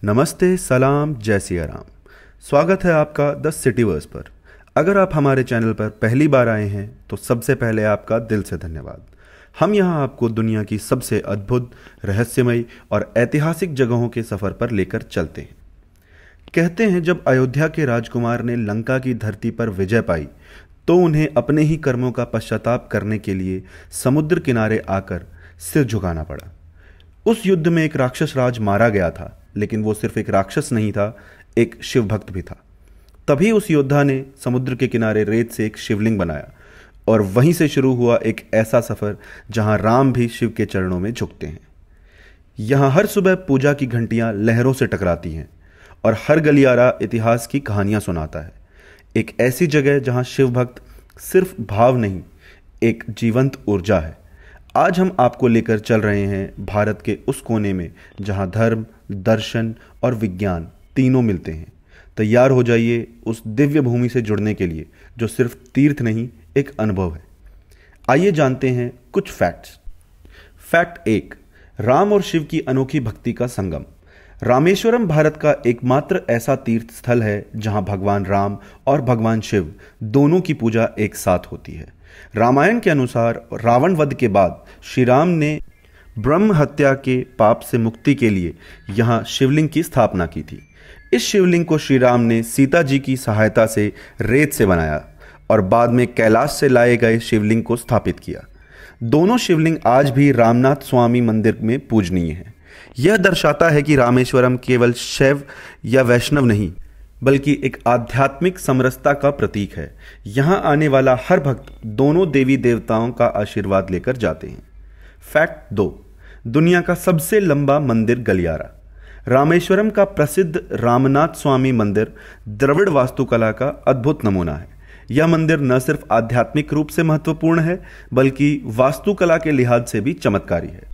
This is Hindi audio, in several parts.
नमस्ते, सलाम, जय सिया राम। स्वागत है आपका द सिटीवर्स पर। अगर आप हमारे चैनल पर पहली बार आए हैं तो सबसे पहले आपका दिल से धन्यवाद। हम यहाँ आपको दुनिया की सबसे अद्भुत, रहस्यमयी और ऐतिहासिक जगहों के सफ़र पर लेकर चलते हैं। कहते हैं जब अयोध्या के राजकुमार ने लंका की धरती पर विजय पाई तो उन्हें अपने ही कर्मों का पश्चाताप करने के लिए समुद्र किनारे आकर सिर झुकाना पड़ा। उस युद्ध में एक राक्षस राज मारा गया था, लेकिन वो सिर्फ एक राक्षस नहीं था, एक शिव भक्त भी था। तभी उस योद्धा ने समुद्र के किनारे रेत से एक शिवलिंग बनाया और वहीं से शुरू हुआ एक ऐसा सफ़र जहां राम भी शिव के चरणों में झुकते हैं। यहाँ हर सुबह पूजा की घंटियां लहरों से टकराती हैं और हर गलियारा इतिहास की कहानियां सुनाता है। एक ऐसी जगह जहां शिव भक्त सिर्फ भाव नहीं, एक जीवंत ऊर्जा है। आज हम आपको लेकर चल रहे हैं भारत के उस कोने में जहां धर्म, दर्शन और विज्ञान तीनों मिलते हैं। तैयार हो जाइए उस दिव्य भूमि से जुड़ने के लिए जो सिर्फ तीर्थ नहीं, एक अनुभव है। आइए जानते हैं कुछ फैक्ट्स। फैक्ट 1, राम और शिव की अनोखी भक्ति का संगम। रामेश्वरम भारत का एकमात्र ऐसा तीर्थ स्थल है जहां भगवान राम और भगवान शिव दोनों की पूजा एक साथ होती है। रामायण के अनुसार रावण वध के बाद श्री राम ने ब्रह्म हत्या के पाप से मुक्ति के लिए यहाँ शिवलिंग की स्थापना की थी। इस शिवलिंग को श्री राम ने सीता जी की सहायता से रेत से बनाया और बाद में कैलाश से लाए गए शिवलिंग को स्थापित किया। दोनों शिवलिंग आज भी रामनाथ स्वामी मंदिर में पूजनीय हैं। यह दर्शाता है कि रामेश्वरम केवल शैव या वैष्णव नहीं, बल्कि एक आध्यात्मिक समरसता का प्रतीक है। यहाँ आने वाला हर भक्त दोनों देवी देवताओं का आशीर्वाद लेकर जाते हैं। फैक्ट 2, दुनिया का सबसे लंबा मंदिर गलियारा। रामेश्वरम का प्रसिद्ध रामनाथ स्वामी मंदिर द्रविड़ वास्तुकला का अद्भुत नमूना है। यह मंदिर न सिर्फ आध्यात्मिक रूप से महत्वपूर्ण है, बल्कि वास्तुकला के लिहाज से भी चमत्कारी है।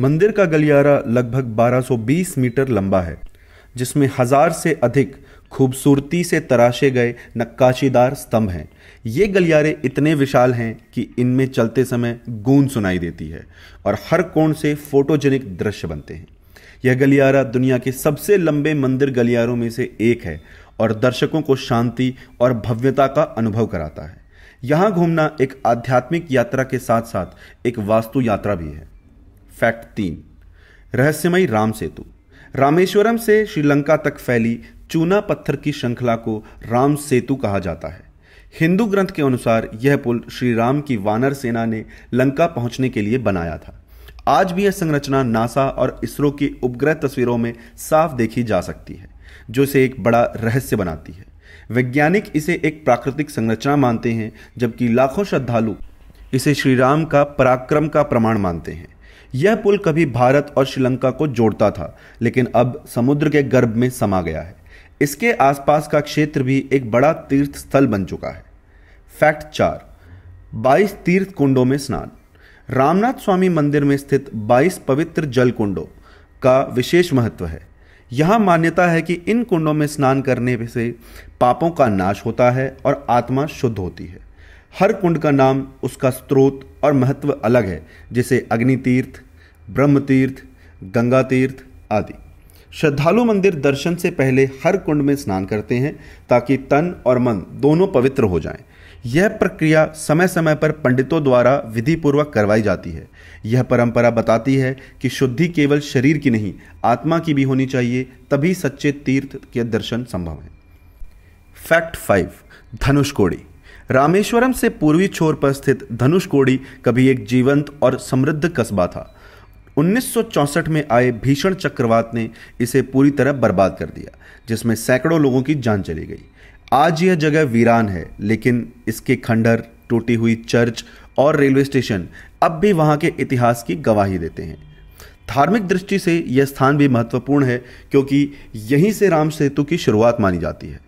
मंदिर का गलियारा लगभग 1220 मीटर लंबा है, जिसमें 1000 से अधिक खूबसूरती से तराशे गए नक्काशीदार स्तंभ हैं। ये गलियारे इतने विशाल हैं कि इनमें चलते समय गूंज सुनाई देती है और हर कोण से फोटोजेनिक दृश्य बनते हैं। यह गलियारा दुनिया के सबसे लंबे मंदिर गलियारों में से एक है और दर्शकों को शांति और भव्यता का अनुभव कराता है। यहाँ घूमना एक आध्यात्मिक यात्रा के साथ साथ एक वास्तु यात्रा भी है। फैक्ट 3, रहस्यमयी राम सेतु। रामेश्वरम से श्रीलंका तक फैली चूना पत्थर की श्रृंखला को राम सेतु कहा जाता है। हिंदू ग्रंथ के अनुसार यह पुल श्री राम की वानर सेना ने लंका पहुंचने के लिए बनाया था। आज भी यह संरचना नासा और इसरो की उपग्रह तस्वीरों में साफ देखी जा सकती है, जो इसे एक बड़ा रहस्य बनाती है। वैज्ञानिक इसे एक प्राकृतिक संरचना मानते हैं, जबकि लाखों श्रद्धालु इसे श्री राम का पराक्रम का प्रमाण मानते हैं। यह पुल कभी भारत और श्रीलंका को जोड़ता था, लेकिन अब समुद्र के गर्भ में समा गया है। इसके आसपास का क्षेत्र भी एक बड़ा तीर्थ स्थल बन चुका है। फैक्ट 4, 22 तीर्थ कुंडों में स्नान। रामनाथ स्वामी मंदिर में स्थित 22 पवित्र जल कुंडों का विशेष महत्व है। यहाँ मान्यता है कि इन कुंडों में स्नान करने से पापों का नाश होता है और आत्मा शुद्ध होती है। हर कुंड का नाम, उसका स्रोत और महत्व अलग है, जैसे अग्नि तीर्थ, ब्रह्म तीर्थ, गंगा तीर्थ आदि। श्रद्धालु मंदिर दर्शन से पहले हर कुंड में स्नान करते हैं ताकि तन और मन दोनों पवित्र हो जाएं। यह प्रक्रिया समय समय पर पंडितों द्वारा विधि पूर्वक करवाई जाती है। यह परंपरा बताती है कि शुद्धि केवल शरीर की नहीं, आत्मा की भी होनी चाहिए, तभी सच्चे तीर्थ के दर्शन संभव है। फैक्ट 5, धनुषकोडी। रामेश्वरम से पूर्वी छोर पर स्थित धनुषकोडी कभी एक जीवंत और समृद्ध कस्बा था। 1964 में आए भीषण चक्रवात ने इसे पूरी तरह बर्बाद कर दिया, जिसमें सैकड़ों लोगों की जान चली गई। आज यह जगह वीरान है, लेकिन इसके खंडहर, टूटी हुई चर्च और रेलवे स्टेशन अब भी वहां के इतिहास की गवाही देते हैं। धार्मिक दृष्टि से यह स्थान भी महत्वपूर्ण है, क्योंकि यहीं से राम सेतु की शुरुआत मानी जाती है।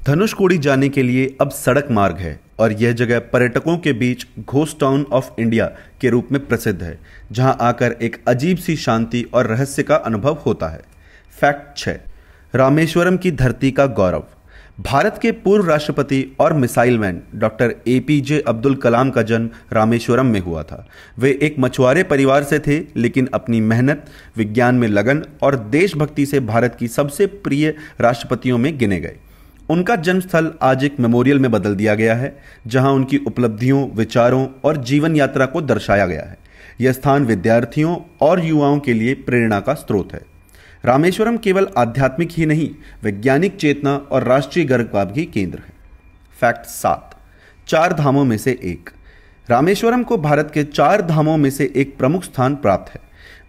धनुषकोडी जाने के लिए अब सड़क मार्ग है और यह जगह पर्यटकों के बीच घोस्ट टाउन ऑफ इंडिया के रूप में प्रसिद्ध है, जहां आकर एक अजीब सी शांति और रहस्य का अनुभव होता है। फैक्ट 6, रामेश्वरम की धरती का गौरव। भारत के पूर्व राष्ट्रपति और missile man doctor APJ Abdul Kalam का जन्म रामेश्वरम में हुआ था। वे एक मछुआरे परिवार से थे, लेकिन अपनी मेहनत, विज्ञान में लगन और देशभक्ति से भारत की सबसे प्रिय राष्ट्रपतियों में गिने गए। उनका जन्मस्थल आज एक मेमोरियल में बदल दिया गया है, जहां उनकी उपलब्धियों, विचारों और जीवन यात्रा को दर्शाया गया है। यह स्थान विद्यार्थियों और युवाओं के लिए प्रेरणा का स्रोत है। रामेश्वरम केवल आध्यात्मिक ही नहीं, वैज्ञानिक चेतना और राष्ट्रीय गर्व का भी केंद्र है। फैक्ट 7, 4 धामों में से एक। रामेश्वरम को भारत के 4 धामों में से एक प्रमुख स्थान प्राप्त है।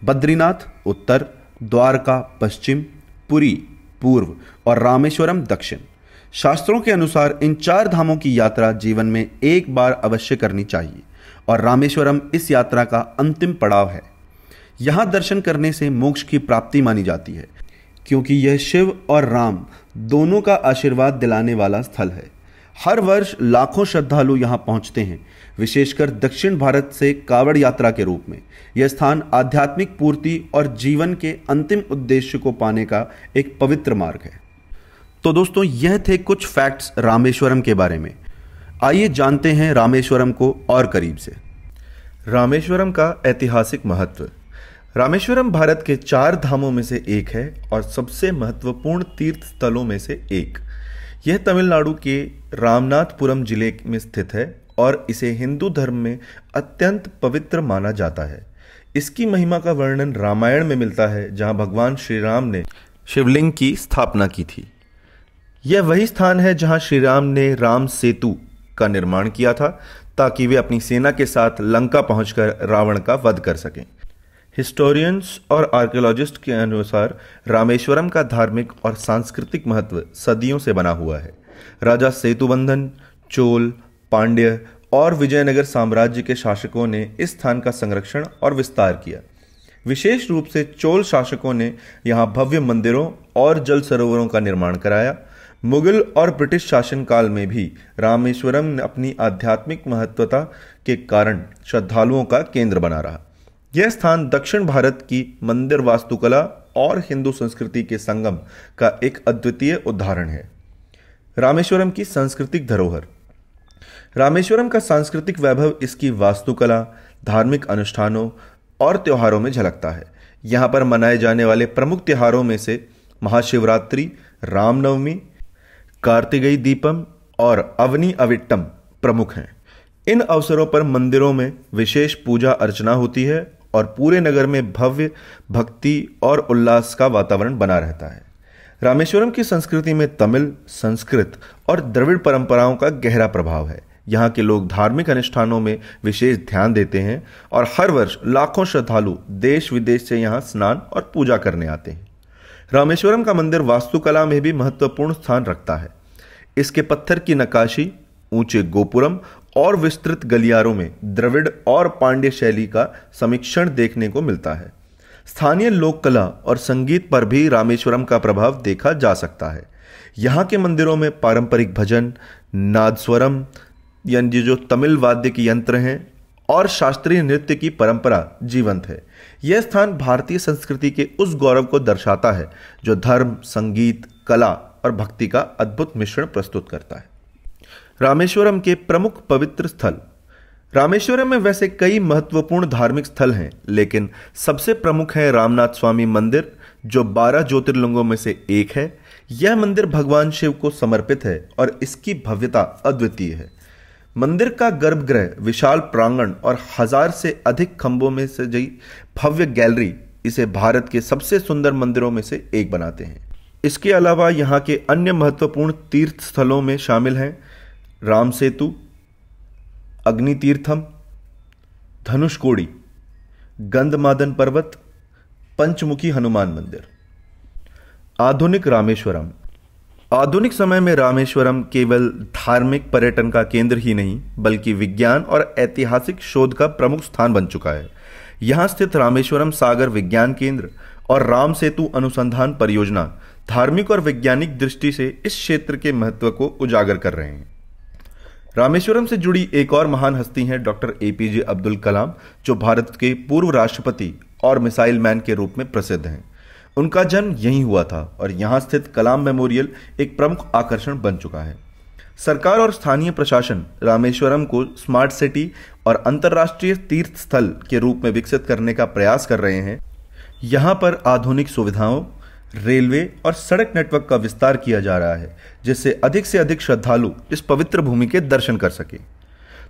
बद्रीनाथ उत्तर, द्वारका पश्चिम, पुरी पूर्व और रामेश्वरम दक्षिण। शास्त्रों के अनुसार इन 4 धामों की यात्रा जीवन में एक बार अवश्य करनी चाहिए और रामेश्वरम इस यात्रा का अंतिम पड़ाव है। यहां दर्शन करने से मोक्ष की प्राप्ति मानी जाती है, क्योंकि यह शिव और राम दोनों का आशीर्वाद दिलाने वाला स्थल है। हर वर्ष लाखों श्रद्धालु यहां पहुंचते हैं, विशेषकर दक्षिण भारत से कावड़ यात्रा के रूप में। यह स्थान आध्यात्मिक पूर्ति और जीवन के अंतिम उद्देश्य को पाने का एक पवित्र मार्ग है। तो दोस्तों, यह थे कुछ फैक्ट्स रामेश्वरम के बारे में। आइए जानते हैं रामेश्वरम को और करीब से। रामेश्वरम का ऐतिहासिक महत्व। रामेश्वरम भारत के 4 धामों में से एक है और सबसे महत्वपूर्ण तीर्थ स्थलों में से एक। यह तमिलनाडु के रामनाथपुरम जिले में स्थित है और इसे हिंदू धर्म में अत्यंत पवित्र माना जाता है। इसकी महिमा का वर्णन रामायण में मिलता है, जहां भगवान श्री राम ने शिवलिंग की स्थापना की थी। यह वही स्थान है जहां श्री राम ने राम सेतु का निर्माण किया था, ताकि वे अपनी सेना के साथ लंका पहुंचकर रावण का वध कर सकें। हिस्टोरियंस और आर्कियोलॉजिस्ट के अनुसार रामेश्वरम का धार्मिक और सांस्कृतिक महत्व सदियों से बना हुआ है। राजा सेतुबंधन, चोल, पांड्य और विजयनगर साम्राज्य के शासकों ने इस स्थान का संरक्षण और विस्तार किया। विशेष रूप से चोल शासकों ने यहाँ भव्य मंदिरों और जल सरोवरों का निर्माण कराया। मुगल और ब्रिटिश शासनकाल में भी रामेश्वरम अपनी आध्यात्मिक महत्वता के कारण श्रद्धालुओं का केंद्र बना रहा। यह स्थान दक्षिण भारत की मंदिर वास्तुकला और हिंदू संस्कृति के संगम का एक अद्वितीय उदाहरण है। रामेश्वरम की सांस्कृतिक धरोहर। रामेश्वरम का सांस्कृतिक वैभव इसकी वास्तुकला, धार्मिक अनुष्ठानों और त्योहारों में झलकता है। यहाँ पर मनाए जाने वाले प्रमुख त्योहारों में से महाशिवरात्रि, रामनवमी, कार्तिकेय दीपम और अवनी अविट्टम प्रमुख हैं। इन अवसरों पर मंदिरों में विशेष पूजा अर्चना होती है और पूरे नगर में भव्य भक्ति और उल्लास का वातावरण बना रहता है। रामेश्वरम की संस्कृति में तमिल, संस्कृत और द्रविड़ परंपराओं का गहरा प्रभाव है। यहाँ के लोग धार्मिक अनुष्ठानों में विशेष ध्यान देते हैं और हर वर्ष लाखों श्रद्धालु देश विदेश से यहाँ स्नान और पूजा करने आते हैं। रामेश्वरम का मंदिर वास्तुकला में भी महत्वपूर्ण स्थान रखता है। इसके पत्थर की नक्काशी, ऊंचे गोपुरम और विस्तृत गलियारों में द्रविड़ और पांड्य शैली का समीक्षण देखने को मिलता है। स्थानीय लोक कला और संगीत पर भी रामेश्वरम का प्रभाव देखा जा सकता है। यहाँ के मंदिरों में पारंपरिक भजन, नादस्वरम यानी जो तमिल वाद्य के यंत्र हैं और शास्त्रीय नृत्य की परंपरा जीवंत है। यह स्थान भारतीय संस्कृति के उस गौरव को दर्शाता है जो धर्म, संगीत, कला और भक्ति का अद्भुत मिश्रण प्रस्तुत करता है। रामेश्वरम के प्रमुख पवित्र स्थल। रामेश्वरम में वैसे कई महत्वपूर्ण धार्मिक स्थल हैं, लेकिन सबसे प्रमुख है रामनाथ स्वामी मंदिर, जो 12 ज्योतिर्लिंगों में से एक है। यह मंदिर भगवान शिव को समर्पित है और इसकी भव्यता अद्वितीय है। मंदिर का गर्भगृह, विशाल प्रांगण और 1000 से अधिक खंभों में सजी भव्य गैलरी इसे भारत के सबसे सुंदर मंदिरों में से एक बनाते हैं। इसके अलावा यहाँ के अन्य महत्वपूर्ण तीर्थ स्थलों में शामिल हैं राम सेतु, अग्नि तीर्थम, धनुषकोडी, गंधमादन पर्वत, पंचमुखी हनुमान मंदिर। आधुनिक रामेश्वरम। आधुनिक समय में रामेश्वरम केवल धार्मिक पर्यटन का केंद्र ही नहीं, बल्कि विज्ञान और ऐतिहासिक शोध का प्रमुख स्थान बन चुका है। यहाँ स्थित रामेश्वरम सागर विज्ञान केंद्र और राम सेतु अनुसंधान परियोजना धार्मिक और वैज्ञानिक दृष्टि से इस क्षेत्र के महत्व को उजागर कर रहे हैं। रामेश्वरम से जुड़ी एक और महान हस्ती हैं डॉक्टर एपीजे अब्दुल कलाम, जो भारत के पूर्व राष्ट्रपति और मिसाइल मैन के रूप में प्रसिद्ध हैं। उनका जन्म यहीं हुआ था और यहाँ स्थित कलाम मेमोरियल एक प्रमुख आकर्षण बन चुका है। सरकार और स्थानीय प्रशासन रामेश्वरम को स्मार्ट सिटी और अंतर्राष्ट्रीय तीर्थ स्थल के रूप में विकसित करने का प्रयास कर रहे हैं। यहाँ पर आधुनिक सुविधाओं, रेलवे और सड़क नेटवर्क का विस्तार किया जा रहा है, जिससे अधिक से अधिक श्रद्धालु इस पवित्र भूमि के दर्शन कर सके।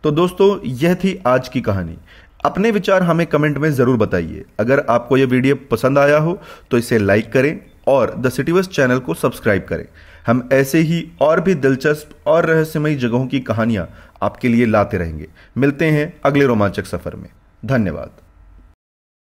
तो दोस्तों, यह थी आज की कहानी। अपने विचार हमें कमेंट में ज़रूर बताइए। अगर आपको यह वीडियो पसंद आया हो तो इसे लाइक करें और द सिटीवर्स चैनल को सब्सक्राइब करें। हम ऐसे ही और भी दिलचस्प और रहस्यमयी जगहों की कहानियां आपके लिए लाते रहेंगे। मिलते हैं अगले रोमांचक सफर में। धन्यवाद।